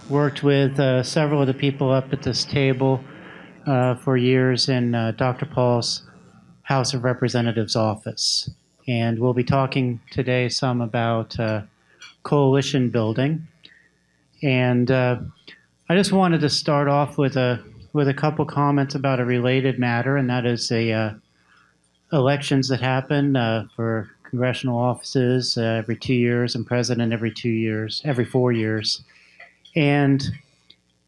worked with several of the people up at this table for years in Dr. Paul's House of Representatives office. And we'll be talking today some about coalition building. And I just wanted to start off with a couple comments about a related matter, and that is the elections that happen for congressional offices every 2 years and president every 2 years, every 4 years. And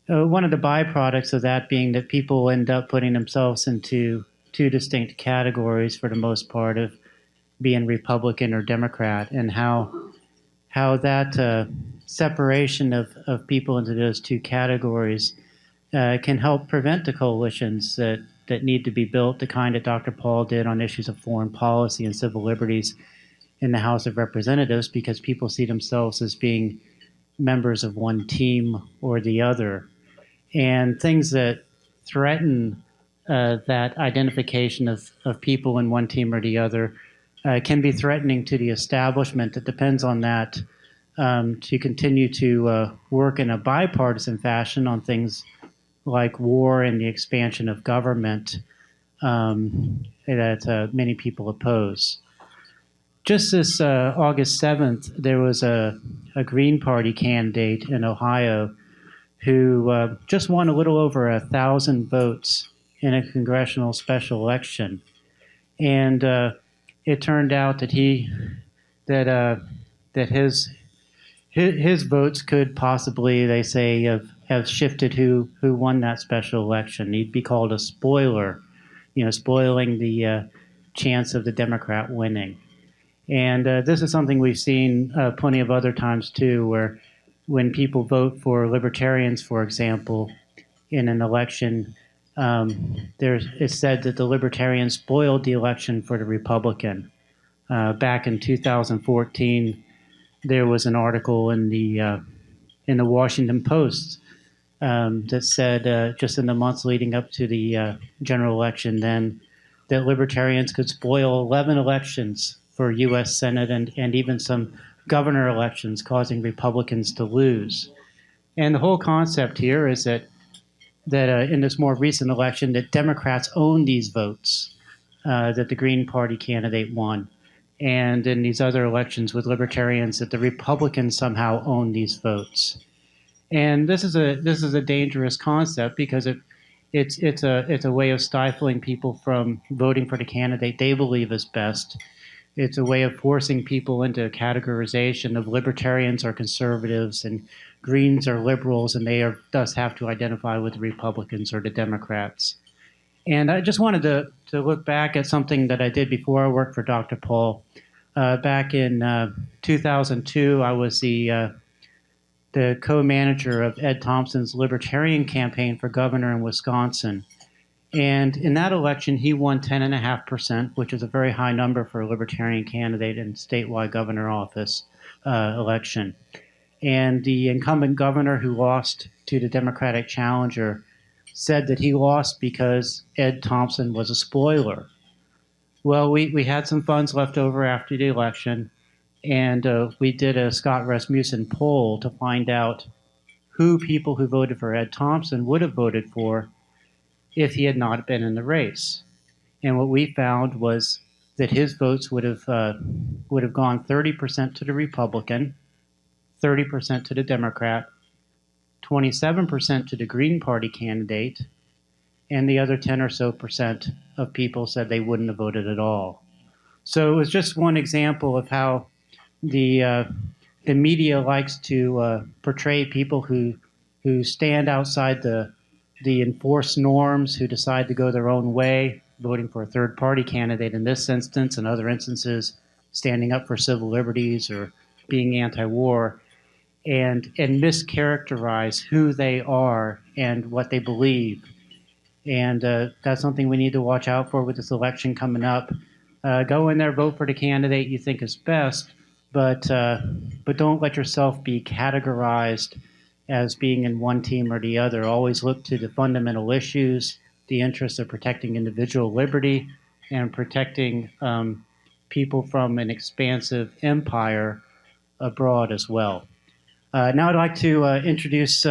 one of the byproducts of that being that people end up putting themselves into two distinct categories for the most part of being Republican or Democrat, and how that separation of people into those two categories can help prevent the coalitions that need to be built, the kind that Dr. Paul did on issues of foreign policy and civil liberties in the House of Representatives, because people see themselves as being members of one team or the other. And things that threaten that identification of people in one team or the other can be threatening to the establishment that depends on that to continue to work in a bipartisan fashion on things like war and the expansion of government that many people oppose. Just this August 7th, there was a Green Party candidate in Ohio who just won a little over 1,000 votes in a congressional special election. And it turned out that his votes could possibly, they say, have shifted who won that special election. He'd be called a spoiler, spoiling the chance of the Democrat winning. And this is something we've seen plenty of other times too, where when people vote for libertarians, for example, in an election, it's said that the libertarians spoiled the election for the Republican. Back in 2014, there was an article in the Washington Post that said just in the months leading up to the general election then that libertarians could spoil 11 elections for U.S. Senate and even some governor elections, causing Republicans to lose. And the whole concept here is that in this more recent election that Democrats own these votes that the Green Party candidate won. And in these other elections with libertarians, that the Republicans somehow own these votes. And this is a dangerous concept because it's a way of stifling people from voting for the candidate they believe is best. It's a way of forcing people into a categorization of libertarians are conservatives and Greens are liberals, and they thus have to identify with the Republicans or the Democrats. And I just wanted to look back at something that I did before I worked for Dr. Paul. Back in 2002, I was the co-manager of Ed Thompson's Libertarian campaign for governor in Wisconsin. And in that election, he won 10.5%, which is a very high number for a Libertarian candidate in statewide governor office election. And the incumbent governor who lost to the Democratic challenger said that he lost because Ed Thompson was a spoiler. Well, we had some funds left over after the election, and we did a Scott Rasmussen poll to find out who people who voted for Ed Thompson would have voted for if he had not been in the race. And what we found was that his votes would have gone 30% to the Republican, 30% to the Democrat, 27% to the Green Party candidate, and the other 10 or so percent of people said they wouldn't have voted at all. So it was just one example of how the media likes to portray people who stand outside the enforced norms, who decide to go their own way, voting for a third-party candidate in this instance, and other instances, standing up for civil liberties or being anti-war, and mischaracterize who they are and what they believe. And that's something we need to watch out for with this election coming up. Go in there, vote for the candidate you think is best, but don't let yourself be categorized as being in one team or the other. Always look to the fundamental issues, the interests of protecting individual liberty and protecting people from an expansive empire abroad as well. Now I'd like to introduce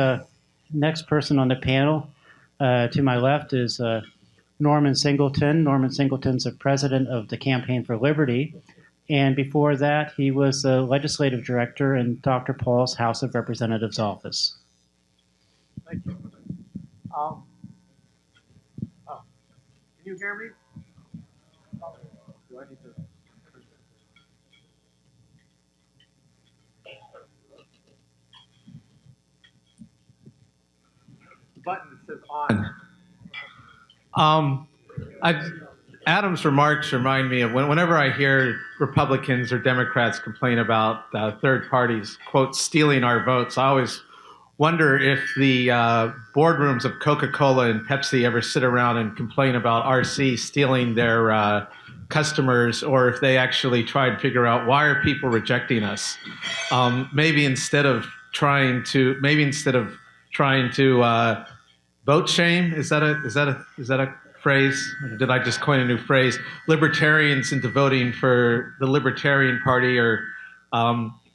next person on the panel. To my left is Norman Singleton. Norman Singleton's the president of the Campaign for Liberty. And before that, he was the legislative director in Dr. Paul's House of Representatives office. Thank you. Can you hear me? Do I need to? The button that says on. Adam's remarks remind me of whenever I hear Republicans or Democrats complain about third parties, quote, stealing our votes. I always wonder if the boardrooms of Coca-Cola and Pepsi ever sit around and complain about RC stealing their customers, or if they actually try to figure out why are people rejecting us. Maybe instead of trying to vote shame, is that a phrase? Did I just coin a new phrase? Libertarians into voting for the Libertarian Party, or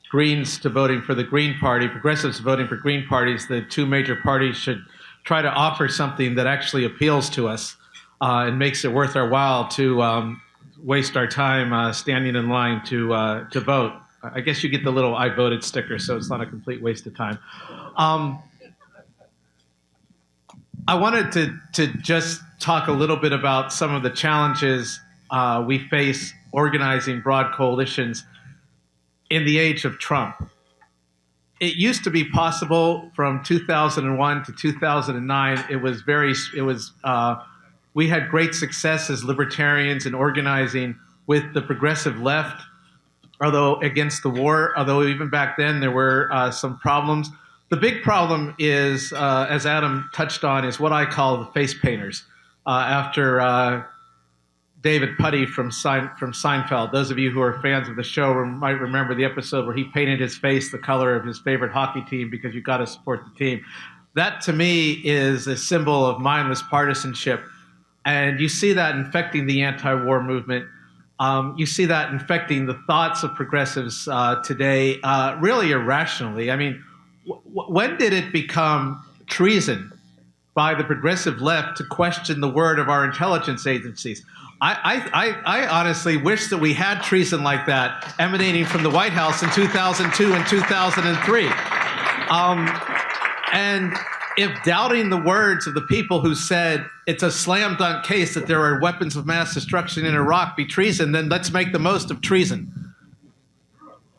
Greens to voting for the Green Party, progressives voting for Green parties. The two major parties should try to offer something that actually appeals to us and makes it worth our while to waste our time standing in line to vote. I guess you get the little "I voted" sticker, so it's not a complete waste of time. I wanted to just talk a little bit about some of the challenges we face organizing broad coalitions in the age of Trump. It used to be possible from 2001 to 2009. We had great success as libertarians in organizing with the progressive left, although against the war, although even back then there were some problems. The big problem is, as Adam touched on, is what I call the face painters. After David Puddy from Seinfeld, those of you who are fans of the show might remember the episode where he painted his face the color of his favorite hockey team because you've got to support the team. That, to me, is a symbol of mindless partisanship. And you see that infecting the anti-war movement. You see that infecting the thoughts of progressives today, really irrationally. I mean, when did it become treason by the progressive left to question the word of our intelligence agencies? I honestly wish that we had treason like that emanating from the White House in 2002 and 2003. And if doubting the words of the people who said it's a slam dunk case that there are weapons of mass destruction in Iraq be treason, then let's make the most of treason.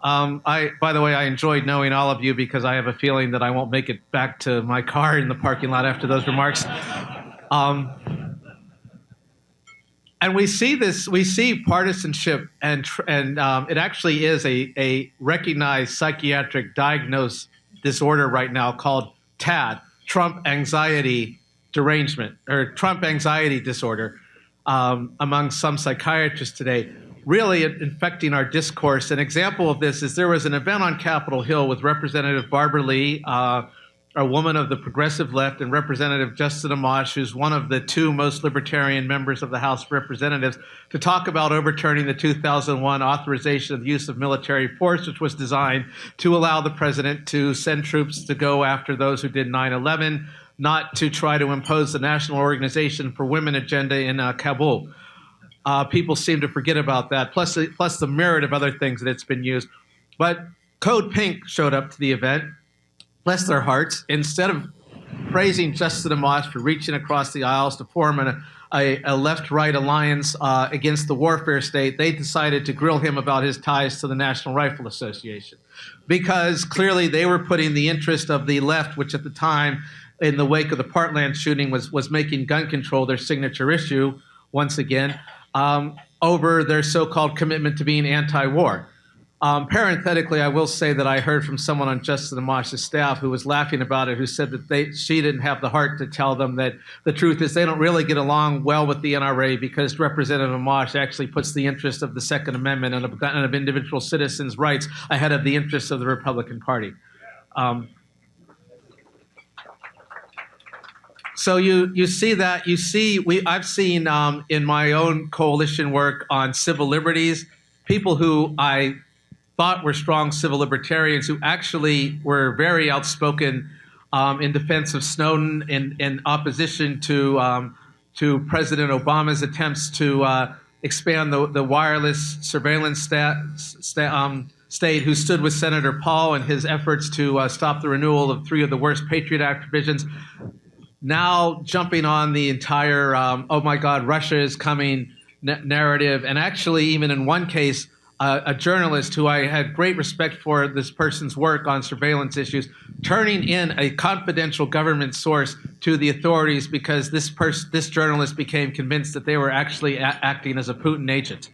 By the way, I enjoyed knowing all of you because I have a feeling that I won't make it back to my car in the parking lot after those remarks. And we see partisanship, and it actually is a recognized psychiatric diagnosed disorder right now called TAD, Trump Anxiety Derangement, or Trump Anxiety Disorder, among some psychiatrists today, really infecting our discourse. An example of this is there was an event on Capitol Hill with Representative Barbara Lee, a woman of the progressive left, and Representative Justin Amash, who's one of the two most libertarian members of the House of Representatives, to talk about overturning the 2001 authorization of the use of military force, which was designed to allow the president to send troops to go after those who did 9/11, not to try to impose the National Organization for Women agenda in Kabul. People seem to forget about that, plus the myriad of other things that it's been used. But Code Pink showed up to the event. Bless their hearts. Instead of praising Justin Amash for reaching across the aisles to form a left-right alliance against the warfare state, they decided to grill him about his ties to the National Rifle Association, because clearly they were putting the interest of the left, which at the time, in the wake of the Parkland shooting, was making gun control their signature issue once again, over their so-called commitment to being anti-war. Parenthetically, I will say that I heard from someone on Justin Amash's staff who was laughing about it, who said that she didn't have the heart to tell them that the truth is they don't really get along well with the NRA because Representative Amash actually puts the interest of the Second Amendment and of individual citizens' rights ahead of the interests of the Republican Party. So you see that. I've seen in my own coalition work on civil liberties, people who I thought were strong civil libertarians who actually were very outspoken in defense of Snowden, in opposition to President Obama's attempts to expand the wireless surveillance state, who stood with Senator Paul in his efforts to stop the renewal of 3 of the worst Patriot Act provisions. Now jumping on the entire, oh my God, Russia is coming narrative. And actually, even in one case, a journalist who I had great respect for this person's work on surveillance issues, turning in a confidential government source to the authorities because this journalist became convinced that they were actually acting as a Putin agent.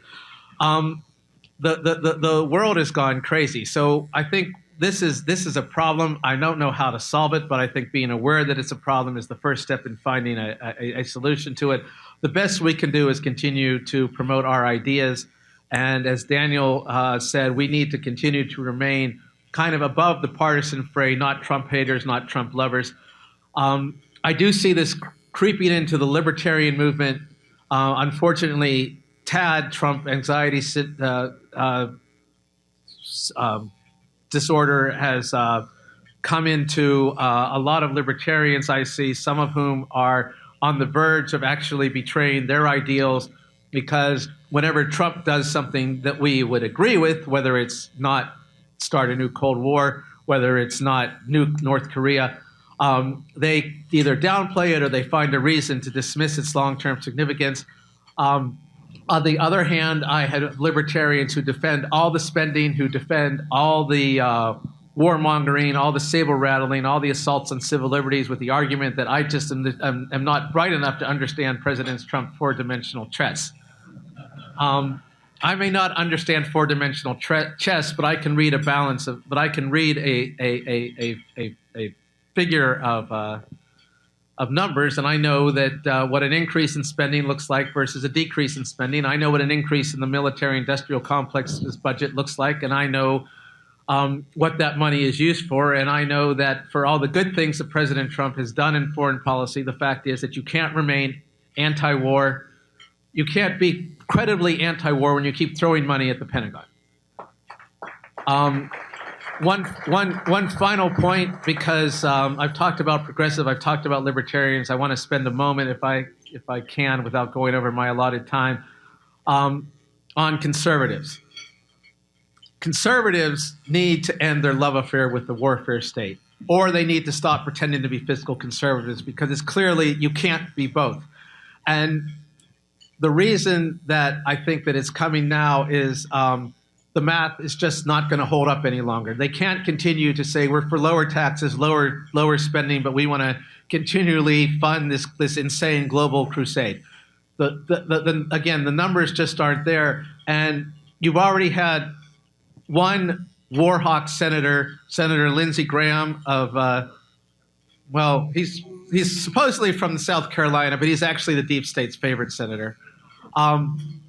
The world has gone crazy. So I think this is a problem. I don't know how to solve it, but I think being aware that it's a problem is the first step in finding a solution to it. The best we can do is continue to promote our ideas. And as Daniel said, we need to continue to remain kind of above the partisan fray, not Trump haters, not Trump lovers. I do see this creeping into the libertarian movement. Unfortunately, TAD, Trump anxiety disorder, has come into a lot of libertarians I see, some of whom are on the verge of actually betraying their ideals, because whenever Trump does something that we would agree with, whether it's not start a new Cold War, whether it's not nuke North Korea, they either downplay it or they find a reason to dismiss its long-term significance. On the other hand, I had libertarians who defend all the spending, who defend all the warmongering, all the saber rattling, all the assaults on civil liberties, with the argument that I just am not bright enough to understand President Trump's 4-dimensional chess. I may not understand 4-dimensional chess, but I can read I can read a figure of numbers, and I know that what an increase in spending looks like versus a decrease in spending. I know what an increase in the military-industrial complex's budget looks like, and I know what that money is used for. And I know that for all the good things that President Trump has done in foreign policy, the fact is that you can't remain anti-war. You can't be credibly anti-war when you keep throwing money at the Pentagon. One final point, because I've talked about progressive, I've talked about libertarians. I want to spend a moment, if I can, without going over my allotted time, on conservatives. Conservatives need to end their love affair with the warfare state, or they need to stop pretending to be fiscal conservatives, because it's clearly you can't be both. And the reason that I think that it's coming now is the math is just not going to hold up any longer. They can't continue to say we're for lower taxes, lower spending, but we want to continually fund this insane global crusade. Again, the numbers just aren't there, and you've already had one war hawk senator, Senator Lindsey Graham of, well, he's supposedly from South Carolina, but he's actually the deep state's favorite senator,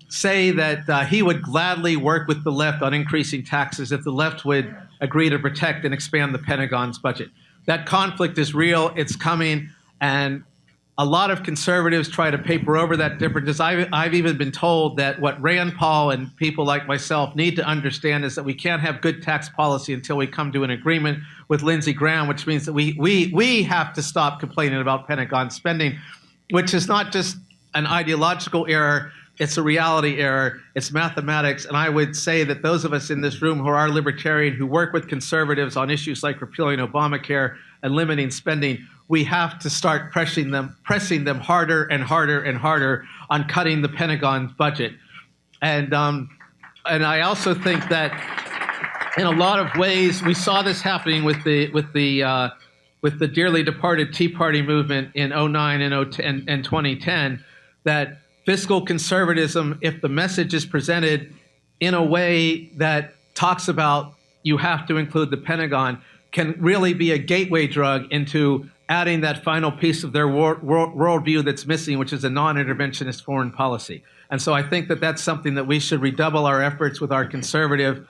say that he would gladly work with the left on increasing taxes if the left would agree to protect and expand the Pentagon's budget. That conflict is real, it's coming, and a lot of conservatives try to paper over that difference. I've even been told that what Rand Paul and people like myself need to understand is that we can't have good tax policy until we come to an agreement with Lindsey Graham, which means that we have to stop complaining about Pentagon spending, which is not just an ideological error, it's a reality error, it's mathematics. And I would say that those of us in this room who are libertarian, who work with conservatives on issues like repealing Obamacare and limiting spending, we have to start pressing them harder and harder and harder on cutting the Pentagon's budget. And I also think that in a lot of ways, we saw this happening with the dearly departed Tea Party movement in 2009 and 2010, that fiscal conservatism, if the message is presented in a way that talks about you have to include the Pentagon, can really be a gateway drug into adding that final piece of their worldview that's missing, which is a non-interventionist foreign policy. And so I think that that's something that we should redouble our efforts with our conservative,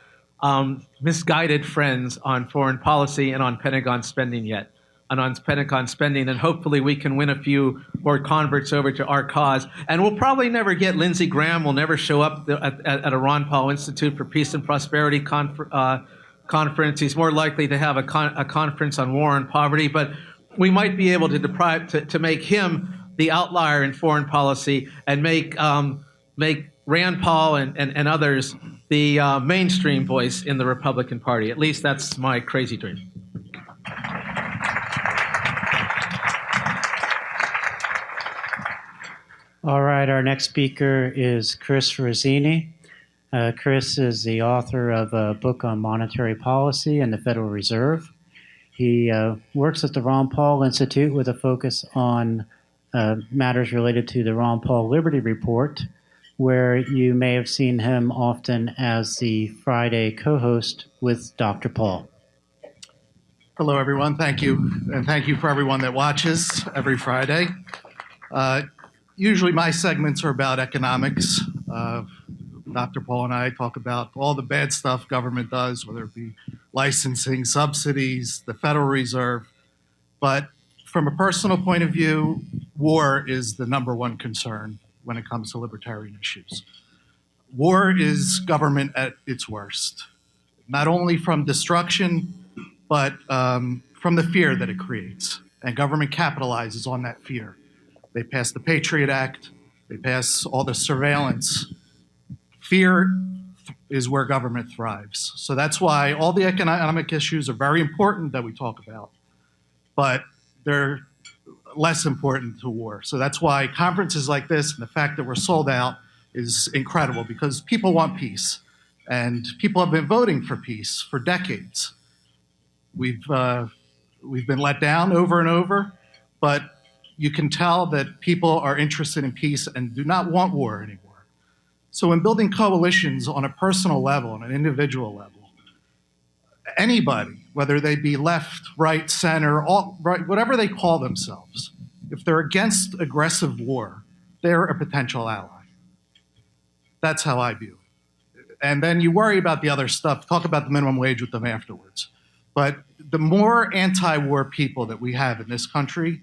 misguided friends on foreign policy and on Pentagon spending yet. on Pentagon spending, and hopefully we can win a few more converts over to our cause. And we'll probably never get Lindsey Graham. Will never show up at a Ron Paul Institute for Peace and Prosperity conference. He's more likely to have a conference on war and poverty. But we might be able to make him the outlier in foreign policy and make Rand Paul and others the mainstream voice in the Republican Party. At least that's my crazy dream. All right, our next speaker is Chris Rossini. Chris is the author of a book on monetary policy and the Federal Reserve. He works at the Ron Paul Institute with a focus on matters related to the Ron Paul Liberty Report, where you may have seen him often as the Friday co-host with Dr. Paul. Hello, everyone. Thank you. And thank you for everyone that watches every Friday. Usually my segments are about economics. Dr. Paul and I talk about all the bad stuff government does, whether it be licensing, subsidies, the Federal Reserve. But from a personal point of view, war is the number one concern when it comes to libertarian issues. War is government at its worst, not only from destruction, but from the fear that it creates. And government capitalizes on that fear. They pass the Patriot Act. They pass all the surveillance. Fear is where government thrives. So that's why all the economic issues are very important that we talk about, but they're less important to war. So that's why conferences like this and the fact that we're sold out is incredible, because people want peace, and people have been voting for peace for decades. We've been let down over and over, but you can tell that people are interested in peace and do not want war anymore. So in building coalitions on a personal level, on an individual level, anybody, whether they be left, right, center, all, right, whatever they call themselves, if they're against aggressive war, they're a potential ally. That's how I view it. And then you worry about the other stuff, talk about the minimum wage with them afterwards. But the more anti-war people that we have in this country,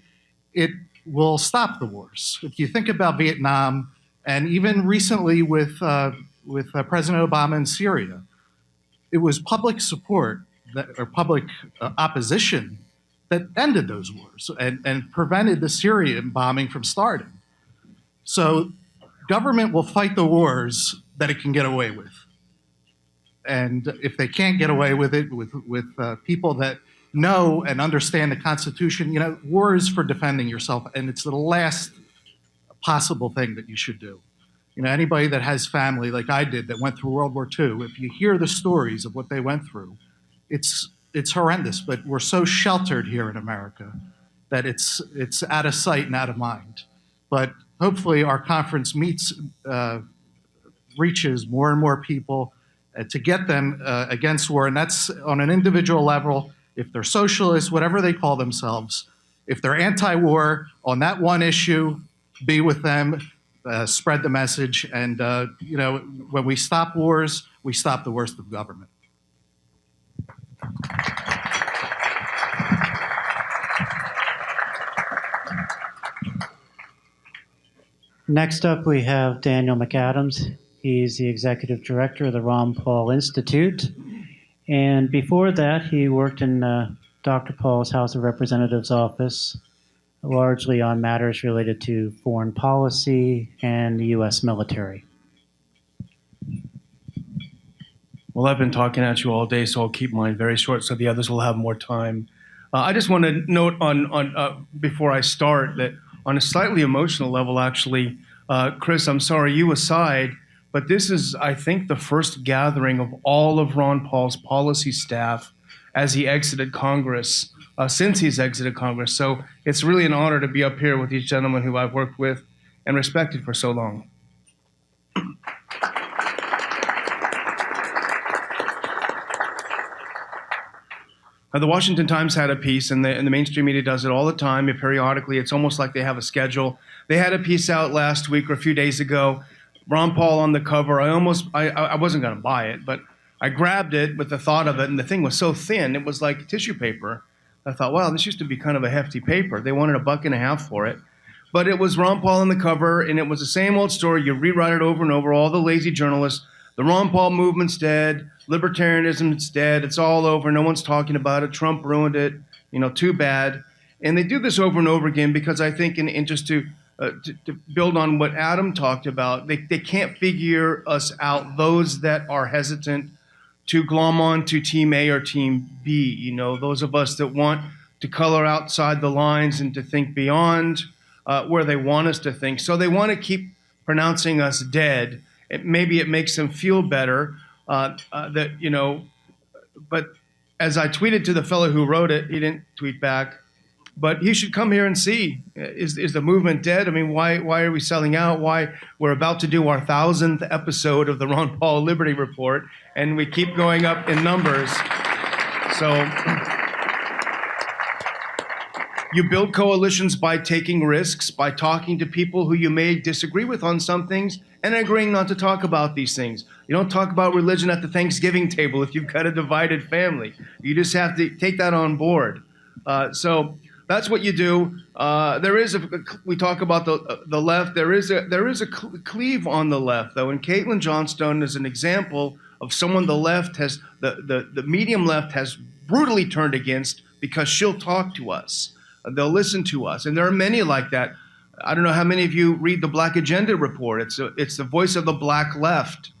it will stop the wars. If you think about Vietnam, and even recently with President Obama in Syria, it was public support or public opposition that ended those wars and prevented the Syrian bombing from starting. So government will fight the wars that it can get away with. And if they can't get away with it with people that know and understand the Constitution, you know, war is for defending yourself, and it's the last possible thing that you should do. You know, anybody that has family like I did that went through World War II, if you hear the stories of what they went through, it's horrendous. But we're so sheltered here in America that it's out of sight and out of mind. But hopefully our conference reaches more and more people to get them against war, and that's on an individual level. If they're socialists, whatever they call themselves, if they're anti-war on that one issue, be with them, spread the message, and you know, when we stop wars, we stop the worst of government. Next up, we have Daniel McAdams. He's the executive director of the Ron Paul Institute. And before that, he worked in Dr. Paul's House of Representatives office, largely on matters related to foreign policy and the U.S. military. Well, I've been talking at you all day, so I'll keep mine very short so the others will have more time. I just want to note on before I start that on a slightly emotional level, actually, Chris, I'm sorry, you aside, but this is, I think, the first gathering of all of Ron Paul's policy staff as he exited Congress, since he's exited Congress. So it's really an honor to be up here with these gentlemen who I've worked with and respected for so long. The Washington Times had a piece, and the mainstream media does it all the time. Periodically, it's almost like they have a schedule. They had a piece out last week or a few days ago, Ron Paul on the cover. I wasn't going to buy it, but I grabbed it with the thought of it, and the thing was so thin, it was like tissue paper. I thought, wow, this used to be kind of a hefty paper. They wanted $1.50 for it. But it was Ron Paul on the cover, and it was the same old story. You rewrite it over and over, all the lazy journalists. The Ron Paul movement's dead. Libertarianism's dead. It's all over. No one's talking about it. Trump ruined it. Too bad. And they do this over and over again because I think, and just to build on what Adam talked about, they can't figure us out, those that are hesitant to glom on to Team A or Team B. Those of us that want to color outside the lines and to think beyond where they want us to think. So they want to keep pronouncing us dead. Maybe it makes them feel better but as I tweeted to the fellow who wrote it, he didn't tweet back, but he should come here and see, is the movement dead? I mean, why are we selling out? Why we're about to do our 1,000th episode of the Ron Paul Liberty Report, and we keep going up in numbers. So you build coalitions by taking risks, by talking to people who you may disagree with on some things, and agreeing not to talk about these things. You don't talk about religion at the Thanksgiving table if you've got a divided family. You just have to take that on board. So that's what you do. We talk about the left. There is a cleave on the left, though, and Caitlin Johnstone is an example of someone the left has, the medium left has brutally turned against because she'll talk to us. They'll listen to us, and there are many like that. I don't know how many of you read the Black Agenda report. It's the voice of the black left.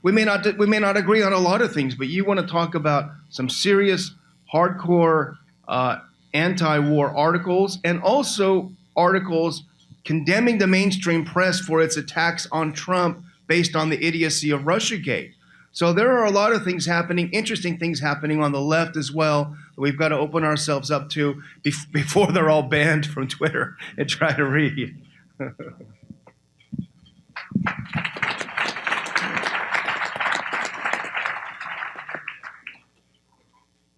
We may not agree on a lot of things, but you want to talk about some serious, hardcore anti-war articles, and also articles condemning the mainstream press for its attacks on Trump based on the idiocy of Russiagate. So there are a lot of things happening, interesting things happening on the left as well, that we've got to open ourselves up to before they're all banned from Twitter and try to read.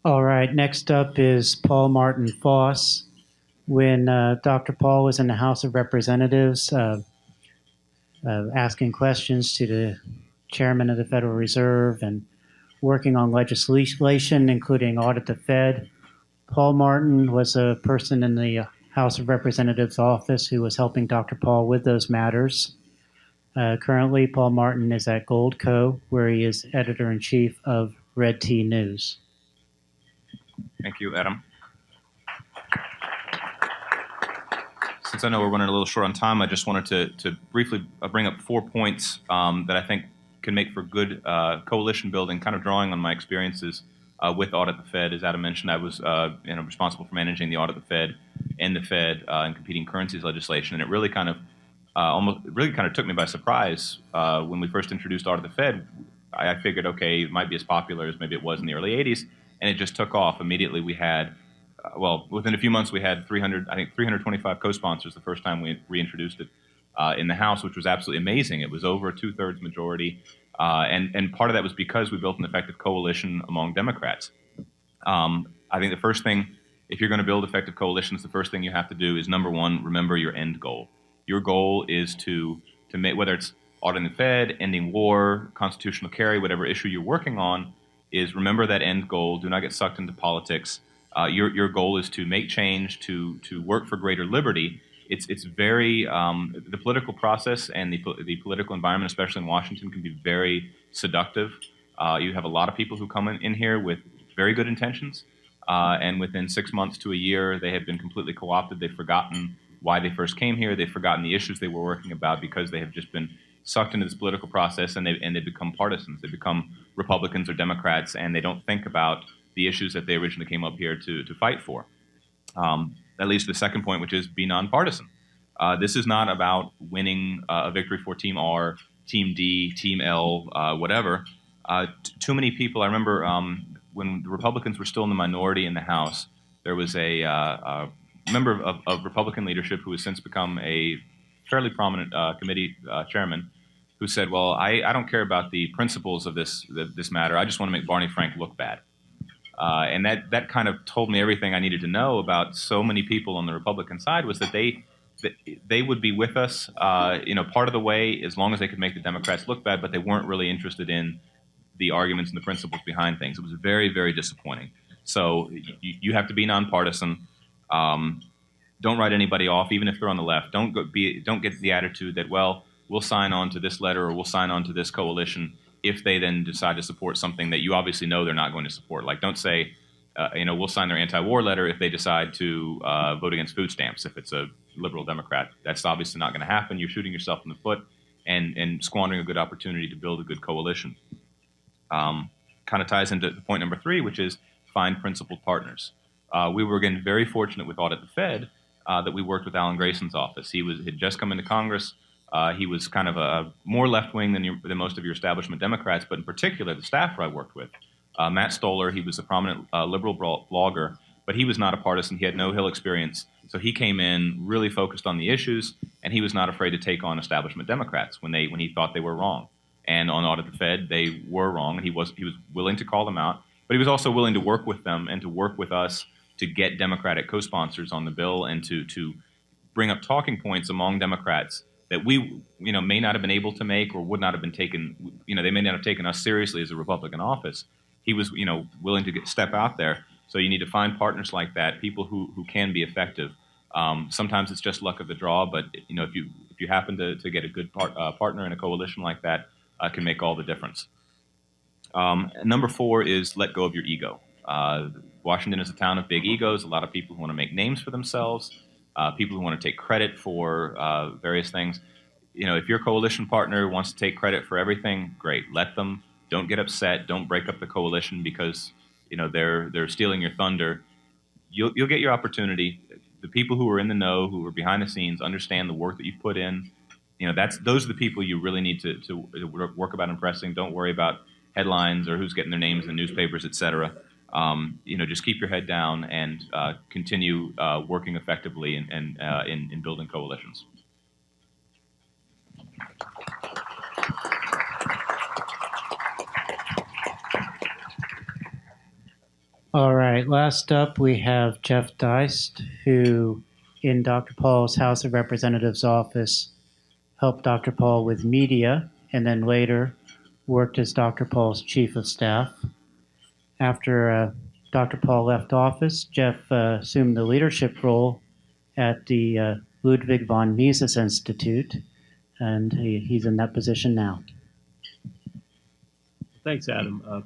All right, next up is Paul Martin Foss. When Dr. Paul was in the House of Representatives asking questions to the chairman of the Federal Reserve and working on legislation, including Audit the Fed, Paul Martin was a person in the House of Representatives office who was helping Dr. Paul with those matters. Currently, Paul Martin is at Goldco, where he is editor-in-chief of Red T News. Thank you, Adam. Since I know we're running a little short on time, I just wanted to briefly bring up 4 points that I think can make for good coalition building, kind of drawing on my experiences with Audit the Fed. As Adam mentioned, I was responsible for managing the Audit the Fed and the Fed and competing currencies legislation, and it really kind of took me by surprise when we first introduced Audit the Fed. I figured, okay, it might be as popular as maybe it was in the early 80s, and it just took off. Immediately we had, within a few months we had 325 co-sponsors the first time we reintroduced it in the House, which was absolutely amazing. It was over a 2/3 majority, and part of that was because we built an effective coalition among Democrats. I think the first thing, if you're going to build effective coalitions, the first thing you have to do is, number one, remember your end goal. Your goal is to make, whether it's auditing the Fed, ending war, constitutional carry, whatever issue you're working on, is remember that end goal. Do not get sucked into politics. Your goal is to make change, to work for greater liberty. It's very the political process and the political environment, especially in Washington, can be very seductive. You have a lot of people who come in here with very good intentions, and within 6 months to a year, they have been completely co-opted. They've forgotten why they first came here. They've forgotten the issues they were working about because they have just been sucked into this political process, and they become partisans. They become Republicans or Democrats, and they don't think about the issues that they originally came up here to fight for. That leads to the second point, which is be nonpartisan. This is not about winning a victory for Team R, Team D, Team L, whatever. Too many people, I remember when the Republicans were still in the minority in the House, there was a member of Republican leadership who has since become a fairly prominent committee chairman, who said, well, I don't care about the principles of this matter. I just want to make Barney Frank look bad. And that kind of told me everything I needed to know about so many people on the Republican side, was that they would be with us, part of the way, as long as they could make the Democrats look bad, but they weren't really interested in the arguments and the principles behind things. It was very, very disappointing. So you have to be nonpartisan. Don't write anybody off, even if they're on the left. Don't get the attitude that, well, we'll sign on to this letter or we'll sign on to this coalition if they then decide to support something that you obviously know they're not going to support. Like, don't say, we'll sign their anti-war letter if they decide to vote against food stamps. If it's a liberal Democrat, that's obviously not going to happen. You're shooting yourself in the foot and squandering a good opportunity to build a good coalition. Kind of ties into point number 3, which is find principled partners. We were, again, very fortunate with Audit the Fed that we worked with Alan Grayson's office. He had just come into Congress. He was kind of a more left-wing than most of your establishment Democrats, but in particular, the staffer I worked with. Matt Stoller, he was a prominent liberal blogger, but he was not a partisan. He had no Hill experience. So he came in really focused on the issues, and he was not afraid to take on establishment Democrats when he thought they were wrong. And on Audit the Fed, they were wrong, and he was willing to call them out, but he was also willing to work with them and to work with us to get Democratic co-sponsors on the bill and to bring up talking points among Democrats that we may not have been able to make or would not have been taken. They may not have taken us seriously as a Republican office. He was willing to step out there. So you need to find partners like that, people who can be effective. Sometimes it's just luck of the draw, but if you happen to get a good partner in a coalition like that, can make all the difference. Number 4 is let go of your ego. Washington is a town of big egos. A lot of people who want to make names for themselves, people who want to take credit for various things. If your coalition partner wants to take credit for everything, great. Let them. Don't get upset. Don't break up the coalition because they're stealing your thunder. You'll get your opportunity. The people who are in the know, who are behind the scenes, understand the work that you've put in. Those are the people you really need to work about impressing. Don't worry about headlines or who's getting their names in newspapers, et cetera. Just keep your head down and continue working effectively in building coalitions. All right, last up we have Jeff Deist, who in Dr. Paul's House of Representatives office helped Dr. Paul with media and then later worked as Dr. Paul's chief of staff. After Dr. Paul left office, Jeff assumed the leadership role at the Ludwig von Mises Institute, and he's in that position now. Thanks, Adam.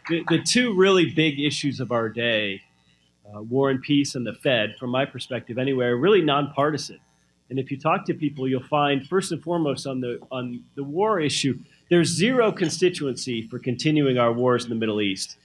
The two really big issues of our day, war and peace and the Fed, from my perspective anyway, are really nonpartisan. And if you talk to people, you'll find, first and foremost, on the war issue, there's zero constituency for continuing our wars in the Middle East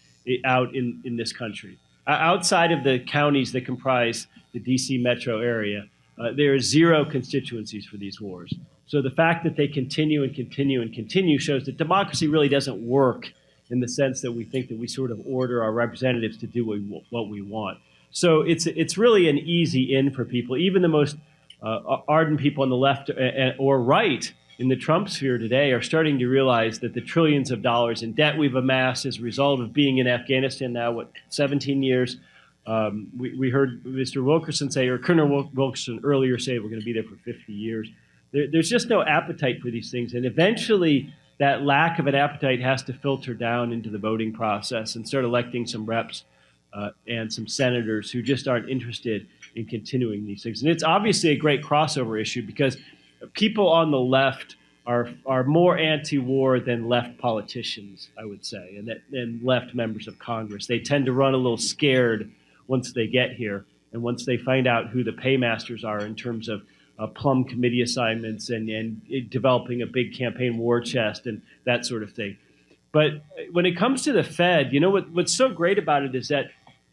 out in this country. Outside of the counties that comprise the D.C. metro area, there are zero constituencies for these wars. So the fact that they continue and continue and continue shows that democracy really doesn't work in the sense that we think that we sort of order our representatives to do what we want. So it's really an easy in for people. Even the most ardent people on the left or right in the Trump sphere today are starting to realize that the trillions of dollars in debt we've amassed as a result of being in Afghanistan now, 17 years. We heard Mr. Wilkerson say, or Colonel Wilkerson earlier say, we're going to be there for 50 years. There's just no appetite for these things. And eventually, that lack of an appetite has to filter down into the voting process and start electing some reps and some senators who just aren't interested in continuing these things. And it's obviously a great crossover issue because people on the left are more anti-war than left politicians, I would say, and left members of Congress. They tend to run a little scared once they get here and once they find out who the paymasters are in terms of plum committee assignments and developing a big campaign war chest and that sort of thing. But when it comes to the Fed, what's so great about it is that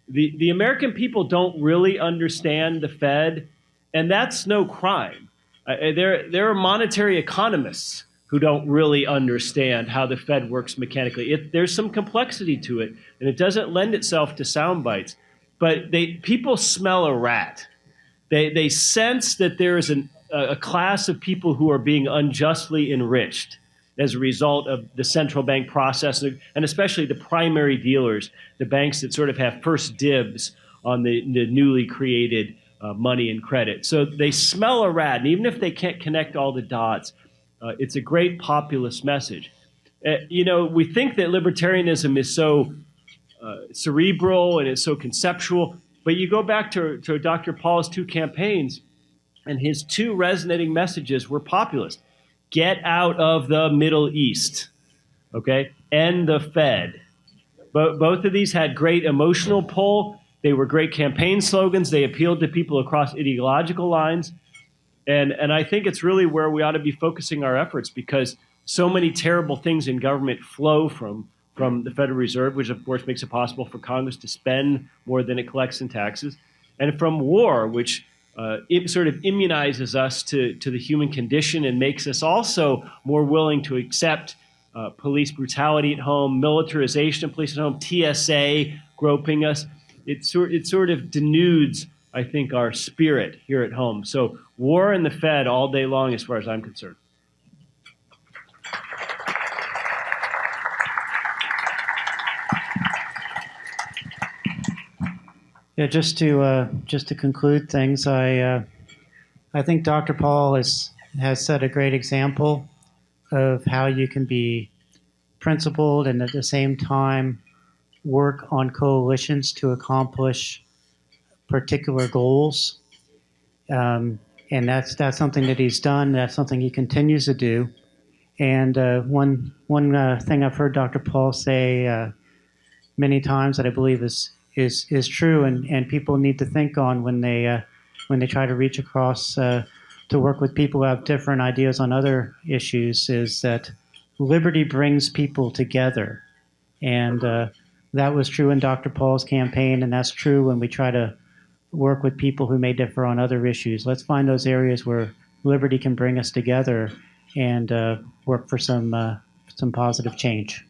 the American people don't really understand the Fed, and that's no crime. There are monetary economists who don't really understand how the Fed works mechanically. There's some complexity to it, and it doesn't lend itself to sound bites. But people smell a rat. They sense that there is a class of people who are being unjustly enriched as a result of the central bank process, and especially the primary dealers, the banks that sort of have first dibs on the newly created money and credit. So they smell a rat, and even if they can't connect all the dots, it's a great populist message. We think that libertarianism is so cerebral and it's so conceptual, but you go back to Dr. Paul's 2 campaigns, and his 2 resonating messages were populist. Get out of the Middle East, okay? End the Fed. Both of these had great emotional pull. They were great campaign slogans. They appealed to people across ideological lines. And I think it's really where we ought to be focusing our efforts, because so many terrible things in government flow from the Federal Reserve, which of course makes it possible for Congress to spend more than it collects in taxes, and from war, which it sort of immunizes us to the human condition and makes us also more willing to accept police brutality at home, militarization of police at home, TSA groping us. It sort of denudes, I think, our spirit here at home. So war and the Fed all day long, as far as I'm concerned. Yeah, just to conclude things, I think Dr. Paul has set a great example of how you can be principled and at the same time work on coalitions to accomplish particular goals. And that's something that he's done. That's something he continues to do. And one thing I've heard Dr. Paul say many times that I believe is true, and people need to think on when they try to reach across to work with people who have different ideas on other issues, is that liberty brings people together. And that was true in Dr. Paul's campaign, and that's true when we try to work with people who may differ on other issues. Let's find those areas where liberty can bring us together and work for some positive change.